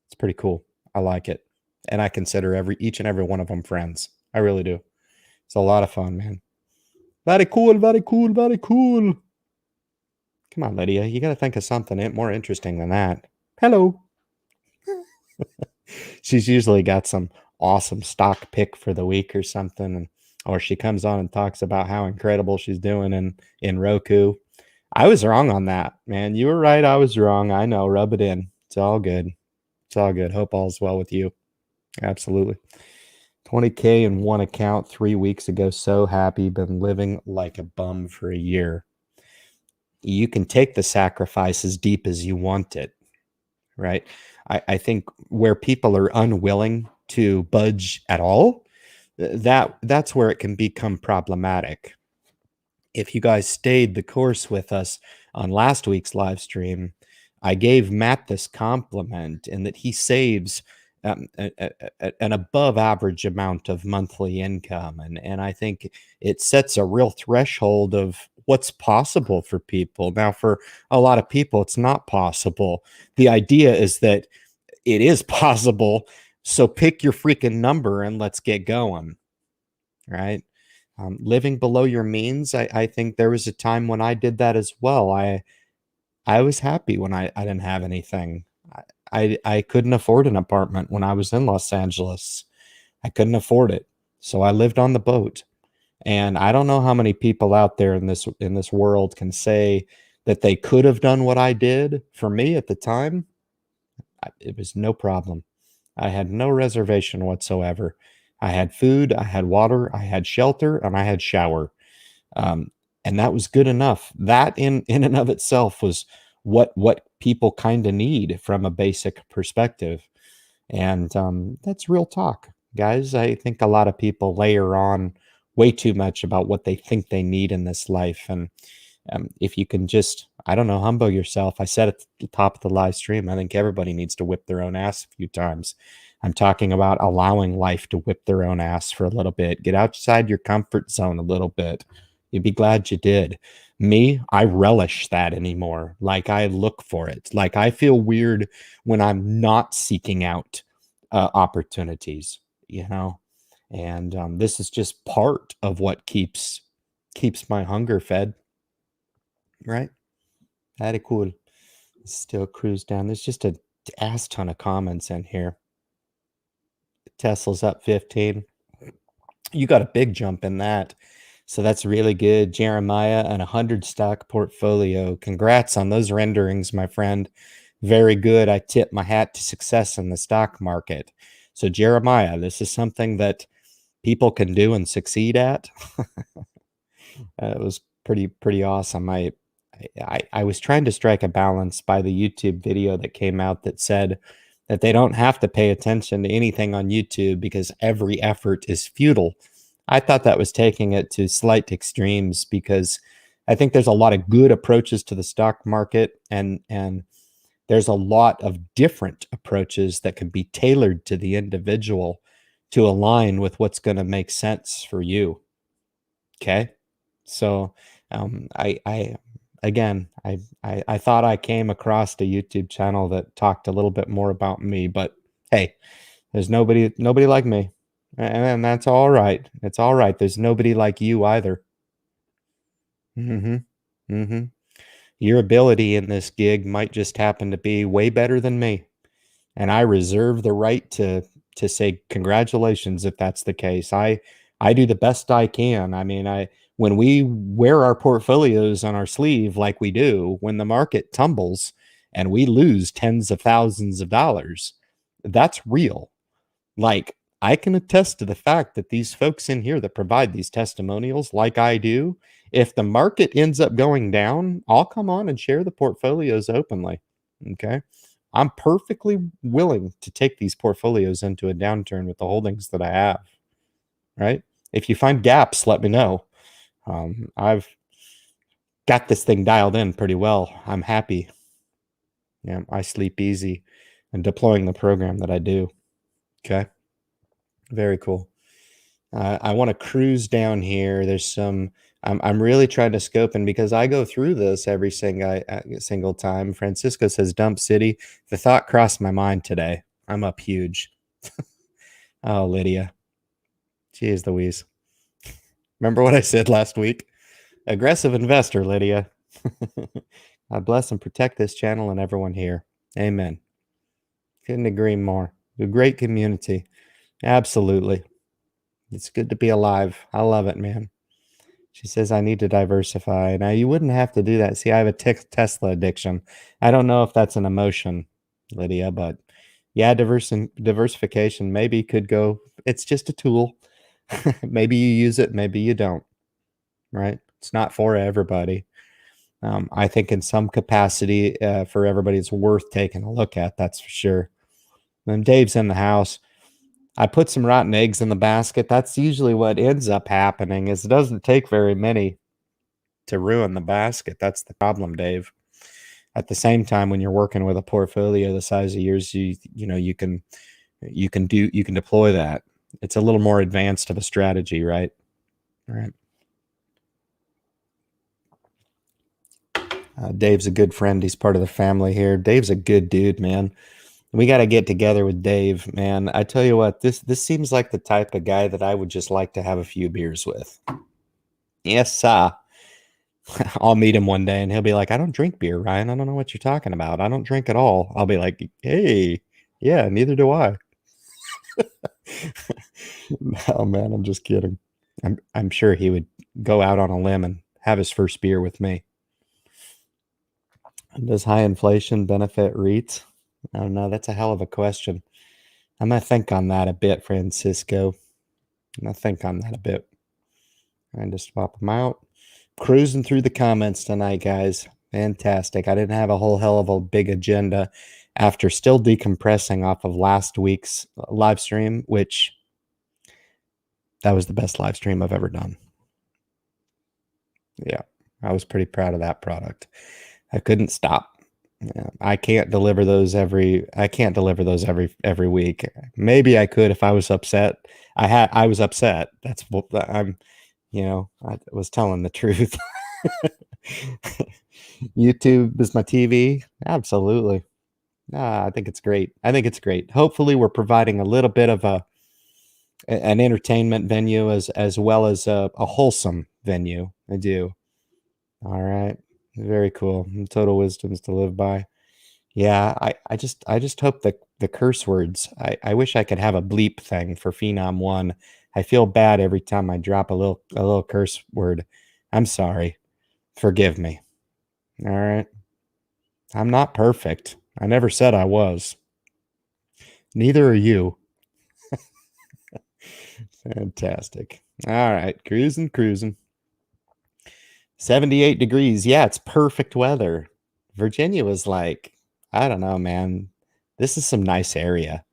It's pretty cool. I like it. And I consider each and every one of them friends. I really do. It's a lot of fun, man. Very cool, very cool, very cool. Come on, Lydia. You got to think of something more interesting than that. Hello. She's usually got some awesome stock pick for the week or something. Or she comes on and talks about how incredible she's doing in Roku. I was wrong on that, man. You were right. I was wrong. I know. Rub it in. It's all good. It's all good. Hope all's well with you. Absolutely. 20K in one account 3 weeks ago. So happy. Been living like a bum for a year. You can take the sacrifice as deep as you want it, right? I think where people are unwilling to budge at all, that's where it can become problematic. If you guys stayed the course with us on last week's live stream, I gave Matt this compliment in that he saves an above average amount of monthly income. And I think it sets a real threshold of what's possible for people. Now, for a lot of people, it's not possible. The idea is that it is possible. So pick your freaking number and let's get going, right? Living below your means, I think there was a time when I did that as well. I was happy when I didn't have anything. I couldn't afford an apartment when I was in Los Angeles. I couldn't afford it. So I lived on the boat. And I don't know how many people out there in this world can say that they could have done what I did. For me at the time, it was no problem. I had no reservation whatsoever. I had food, I had water, I had shelter, and I had shower. And that was good enough. That in and of itself was what people kind of need from a basic perspective. And that's real talk, guys. I think a lot of people layer on way too much about what they think they need in this life. And if you can just, I don't know, humble yourself. I said at the top of the live stream, I think everybody needs to whip their own ass a few times. I'm talking about allowing life to whip their own ass for a little bit. Get outside your comfort zone a little bit. You'd be glad you did. Me, I relish that anymore. Like I look for it. Like I feel weird when I'm not seeking out opportunities, you know? And this is just part of what keeps my hunger fed, right? That is cool. Still cruise down. There's just a ass ton of comments in here. Tesla's up 15. You got a big jump in that. So that's really good. Jeremiah, an 100 stock portfolio. Congrats on those renderings, my friend. Very good. I tip my hat to success in the stock market. So Jeremiah, this is something that people can do and succeed at. It was pretty awesome. I was trying to strike a balance by the YouTube video that came out that said that they don't have to pay attention to anything on YouTube because every effort is futile. I thought that was taking it to slight extremes because I think there's a lot of good approaches to the stock market and there's a lot of different approaches that can be tailored to the individual to align with what's going to make sense for you. Okay. So I thought I came across a YouTube channel that talked a little bit more about me, but hey, there's nobody like me. And that's all right. It's all right. There's nobody like you either. Your ability in this gig might just happen to be way better than me. And I reserve the right to say congratulations if that's the case. I do the best I can. I mean, when we wear our portfolios on our sleeve like we do, when the market tumbles and we lose tens of thousands of dollars. That's real. Like, I can attest to the fact that these folks in here that provide these testimonials, like I do, if the market ends up going down, I'll come on and share the portfolios openly. Okay. I'm perfectly willing to take these portfolios into a downturn with the holdings that I have. Right. If you find gaps, let me know. I've got this thing dialed in pretty well. I'm happy. Yeah, I sleep easy and deploying the program that I do. Okay. Very cool. I want to cruise down here. There's some. I'm really trying to scope, and because I go through this every single time. Francisco says Dump City. The thought crossed my mind today. I'm up huge. Oh, Lydia. Jeez Louise. Remember what I said last week? Aggressive investor, Lydia. God bless and protect this channel and everyone here. Amen. Couldn't agree more. A great community. Absolutely. It's good to be alive. I love it, man. She says, I need to diversify. Now, you wouldn't have to do that. See, I have a Tesla addiction. I don't know if that's an emotion, Lydia, but yeah, diversification maybe could go. It's just a tool. Maybe you use it, maybe you don't, right? It's not for everybody. I think in some capacity for everybody, it's worth taking a look at. That's for sure. And Dave's in the house. I put some rotten eggs in the basket. That's usually what ends up happening is it doesn't take very many to ruin the basket. That's the problem, Dave. At the same time, when you're working with a portfolio the size of yours, you can deploy that. It's a little more advanced of a strategy, right? All right. Dave's a good friend. He's part of the family here. Dave's a good dude, man. We got to get together with Dave, man. I tell you what, this seems like the type of guy that I would just like to have a few beers with. Yes, sir. I'll meet him one day and he'll be like, I don't drink beer, Ryan. I don't know what you're talking about. I don't drink at all. I'll be like, hey, yeah, neither do I. Oh man, I'm just kidding. I'm sure he would go out on a limb and have his first beer with me. Does high inflation benefit REITs? I don't know. That's a hell of a question. I'm going to think on that a bit, Francisco. I'm going to think on that a bit. And just swap them out. Cruising through the comments tonight, guys. Fantastic. I didn't have a whole hell of a big agenda after still decompressing off of last week's live stream, which that was the best live stream I've ever done. Yeah, I was pretty proud of that product. I couldn't stop. Yeah, I can't deliver those every week. Maybe I could if I was upset. I was upset. That's what I was telling the truth. YouTube is my TV. Absolutely. I think it's great. Hopefully we're providing a little bit of an entertainment venue as well as a wholesome venue. I do. All right. Very cool. Total wisdoms to live by. Yeah, I just hope that the curse words. I wish I could have a bleep thing for Phenom 1. I feel bad every time I drop a little curse word. I'm sorry. Forgive me. All right. I'm not perfect. I never said I was. Neither are you. Fantastic. All right. Cruising. 78 degrees. Yeah, it's perfect weather. Virginia was like, I don't know, man. This is some nice area.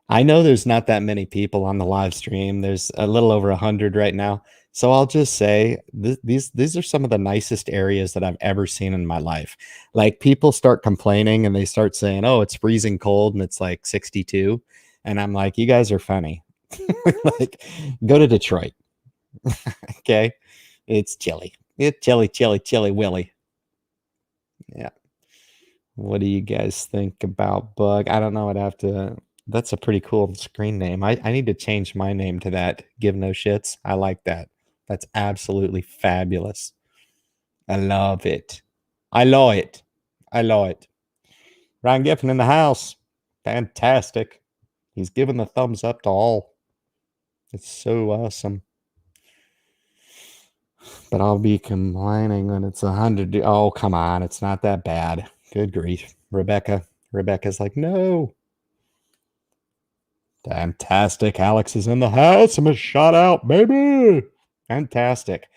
I know there's not that many people on the live stream. There's a little over 100 right now. So I'll just say these are some of the nicest areas that I've ever seen in my life. Like people start complaining and they start saying, "Oh, it's freezing cold and it's like 62." And I'm like, "You guys are funny." Like go to Detroit. Okay? It's chilly. It's chilly Willy. Yeah. What do you guys think about Bug? I don't know. I'd have to. That's a pretty cool screen name. I need to change my name to that. Give no shits. I like that. That's absolutely fabulous. I love it. I love it. I love it. Ryan Giffen in the house. Fantastic. He's giving the thumbs up to all. It's so awesome. But I'll be complaining when it's 100. Oh, come on. It's not that bad. Good grief. Rebecca's like, no. Fantastic. Alex is in the house. I'm a shout out, baby. Fantastic.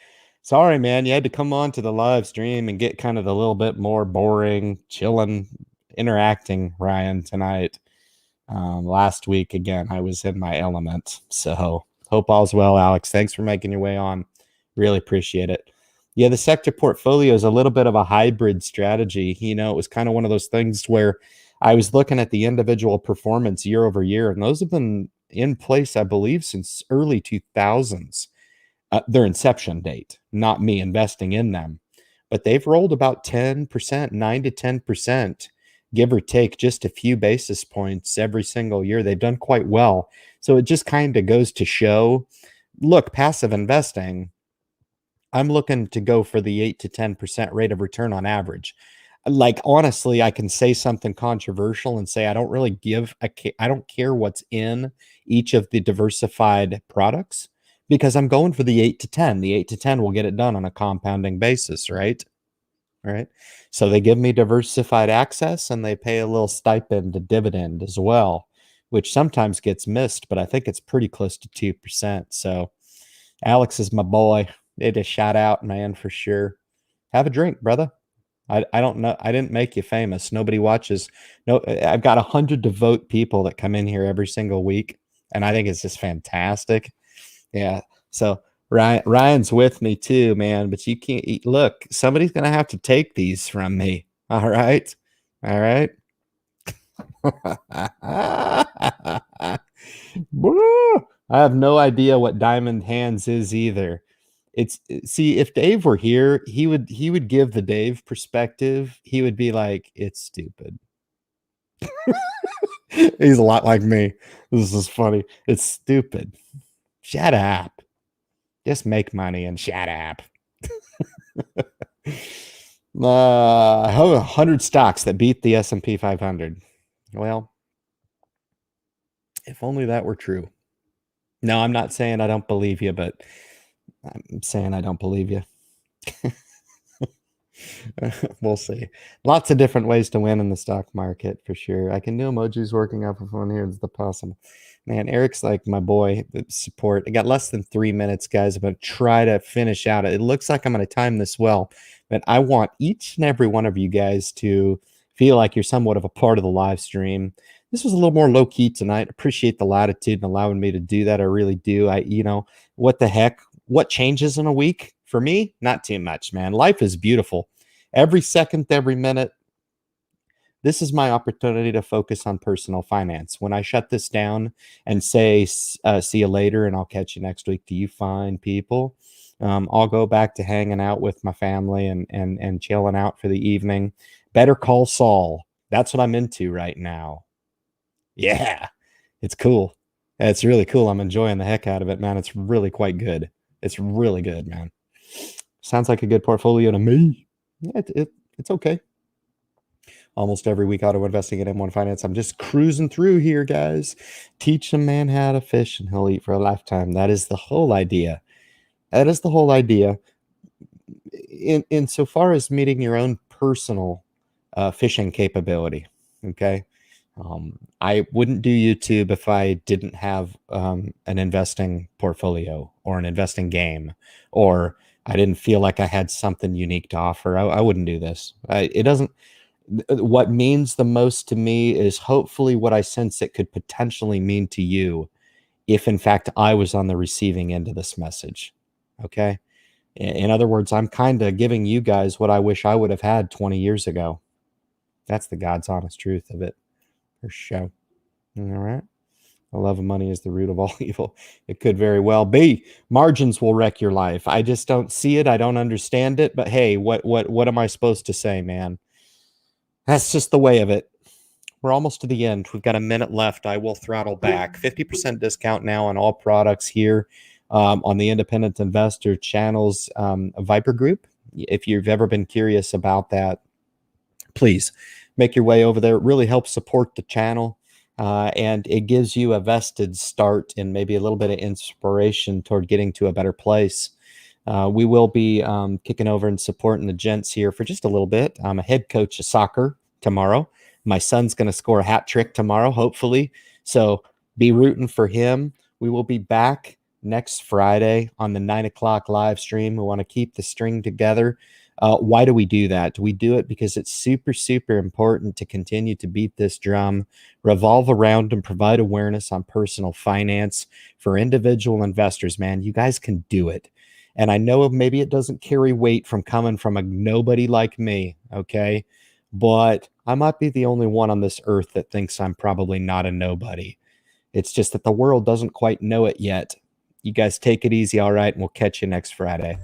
Sorry, man. You had to come on to the live stream and get kind of the little bit more boring, chilling, interacting Ryan tonight. Last week, again, I was in my element. So hope all's well, Alex. Thanks for making your way on. Really appreciate it. Yeah, the sector portfolio is a little bit of a hybrid strategy. You know, it was kind of one of those things where I was looking at the individual performance year over year, and those have been in place, I believe, since early 2000s, their inception date, not me investing in them. But they've rolled about 10%, 9 to 10%, give or take just a few basis points every single year. They've done quite well. So it just kind of goes to show, look, passive investing, I'm looking to go for the 8 to 10% rate of return on average. Like, honestly, I can say something controversial and say I don't really I don't care what's in each of the diversified products because I'm going for the 8 to 10. The 8 to 10 will get it done on a compounding basis, right? Right. So they give me diversified access and they pay a little stipend, a dividend as well, which sometimes gets missed, but I think it's pretty close to 2%. So Alex is my boy. It is shout out, man, for sure. Have a drink, brother. I don't know. I didn't make you famous. Nobody watches. No, I've got 100 devout people that come in here every single week, and I think it's just fantastic. Yeah. So Ryan's with me too, man. But you can't eat. Look, somebody's gonna have to take these from me. All right. All right. I have no idea what Diamond Hands is either. It's see, if Dave were here, he would give the Dave perspective. He would be like, it's stupid. He's a lot like me. This is funny. It's stupid. Shut up. Just make money and shut up. I have 100 stocks that beat the S&P 500. Well, if only that were true. No, I'm not saying I don't believe you, but I'm saying I don't believe you. We'll see. Lots of different ways to win in the stock market for sure. I can do emojis working off of one here. It's the possible. Man, Eric's like my boy. Support. I got less than 3 minutes, guys. I'm going to try to finish out. It looks like I'm going to time this well, but I want each and every one of you guys to feel like you're somewhat of a part of the live stream. This was a little more low key tonight. Appreciate the latitude and allowing me to do that. I really do. What the heck? What changes in a week? For me, not too much, man. Life is beautiful. Every second, every minute. This is my opportunity to focus on personal finance. When I shut this down and say, see you later and I'll catch you next week, do you fine people? I'll go back to hanging out with my family and chilling out for the evening. Better Call Saul. That's what I'm into right now. Yeah, it's cool. It's really cool. I'm enjoying the heck out of it, man. It's really quite good. It's really good, man. Sounds like a good portfolio to me. Yeah, it's okay. Almost every week, auto investing at M1 Finance. I'm just cruising through here, guys. Teach a man how to fish and he'll eat for a lifetime. That is the whole idea. That is the whole idea. In so far as meeting your own personal fishing capability, okay? I wouldn't do YouTube if I didn't have an investing portfolio or an investing game, or I didn't feel like I had something unique to offer. I wouldn't do this. It doesn't. What means the most to me is hopefully what I sense it could potentially mean to you if, in fact, I was on the receiving end of this message. Okay. In other words, I'm kind of giving you guys what I wish I would have had 20 years ago. That's the God's honest truth of it. For sure. All right. The love of money is the root of all evil. It could very well be. Margins will wreck your life. I just don't see it. I don't understand it. But hey, what am I supposed to say, man? That's just the way of it. We're almost to the end. We've got a minute left. I will throttle back. 50% discount now on all products here on the Independent Investor Channel's Viper group. If you've ever been curious about that, please make your way over there. It really helps support the channel. And it gives you a vested start and maybe a little bit of inspiration toward getting to a better place. We will be kicking over and supporting the gents here for just a little bit. I'm a head coach of soccer tomorrow. My son's going to score a hat trick tomorrow, hopefully. So be rooting for him. We will be back next Friday on the 9 o'clock live stream. We want to keep the string together. Why do we do that? Do we do it because it's super, super important to continue to beat this drum, revolve around and provide awareness on personal finance for individual investors? Man, you guys can do it. And I know maybe it doesn't carry weight from coming from a nobody like me, okay? But I might be the only one on this earth that thinks I'm probably not a nobody. It's just that the world doesn't quite know it yet. You guys take it easy, all right? And we'll catch you next Friday.